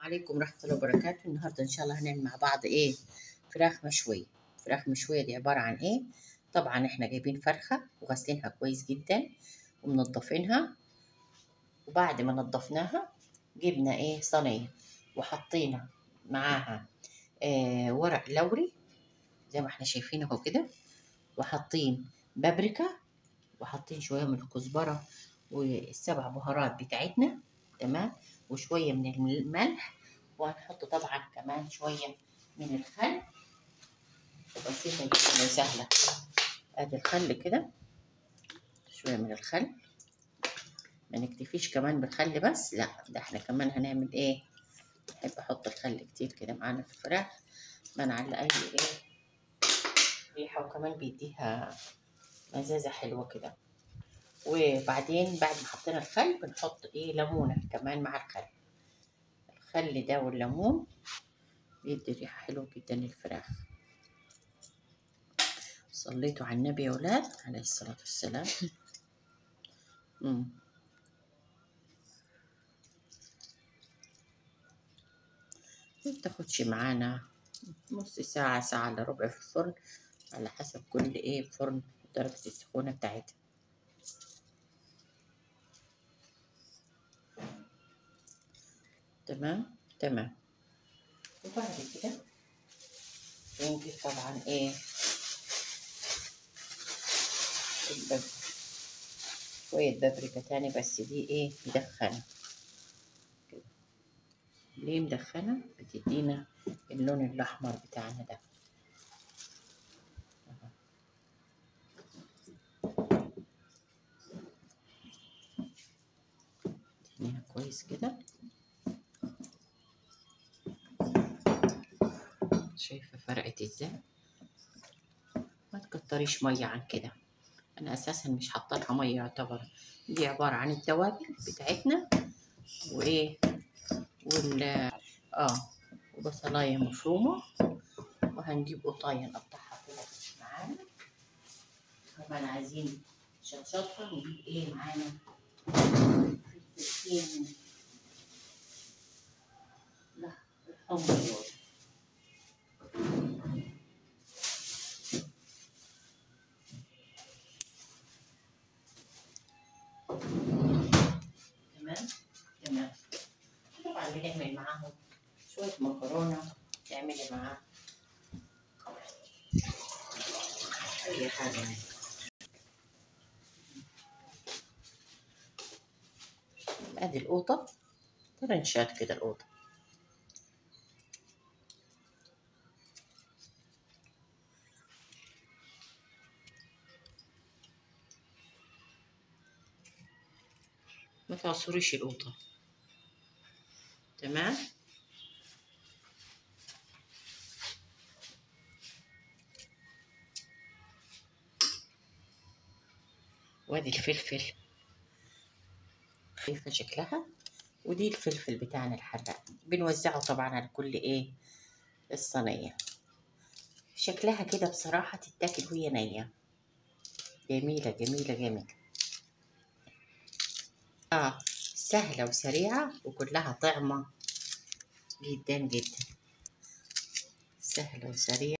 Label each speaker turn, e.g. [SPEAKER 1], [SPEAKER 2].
[SPEAKER 1] عليكم ورحمة الله وبركاته. النهاردة إن شاء الله هنعمل مع بعض فراخ مشوية. فراخ مشوية دي عبارة عن طبعا احنا جايبين فرخة وغسلينها كويس جدا ومنضفينها، وبعد ما نضفناها جبنا صينية وحطينا معاها ورق لوري زي ما احنا شايفين اهو كده، وحاطين بابريكا، وحاطين شوية من الكزبرة والسبع بهارات بتاعتنا، تمام، وشوية من الملح، وهنحط طبعا كمان شوية من الخل. بسيطة جدا وسهلة. ادي الخل كده، شوية من الخل، ما نكتفيش كمان بالخل بس، لا ده احنا كمان هنعمل بحب احط الخل كتير كده معانا في الفراخ، منع اي ريحة، وكمان بيديها مزازة حلوة كده. وبعدين بعد ما حطينا الخل بنحط ليمونة كمان مع الخل. الخل ده والليمون بيدي ريحة حلوة جدا للفراخ. صليتوا على النبي يا ولاد عليه الصلاة والسلام. مبتاخدش معانا نص ساعة، ساعة الا ربع في الفرن، على حسب كل فرن درجة السخونة بتاعتها. تمام تمام. وبعد كده بنجيب طبعا شوية بابريكا تاني، بس دي مدخنة كده. ليه مدخنة؟ بتدينا اللون الأحمر بتاعنا ده. تدينيها كويس كده. شايفة فرقت ازاي؟ ما تكتريش مية عن كده، انا اساسا مش حاطه لها ميه، يعتبر دي عباره عن التوابل بتاعتنا وال وبصلايه مفرومه، وهنجيب قطايه نقطعها كده معانا. كمان عايزين شطشطه، نجيب معانا فلفلين، لا الحمص دول. تمام تمام. طبعا بنعمل معاهم شويه مكرونه، تعملي معاها اي حاجه يعني. ادي القوطه ترنشات كده القوطه. ما تعصريش القوطه. تمام. وادي الفلفل، شايفه شكلها، ودي الفلفل بتاعنا الحراق، بنوزعه طبعا على كل الصينيه. شكلها كده بصراحه تتاكل وهي نيه، جميله جميله جميله. سهله وسريعه وكلها طعمه جدا جدا، سهله وسريعه.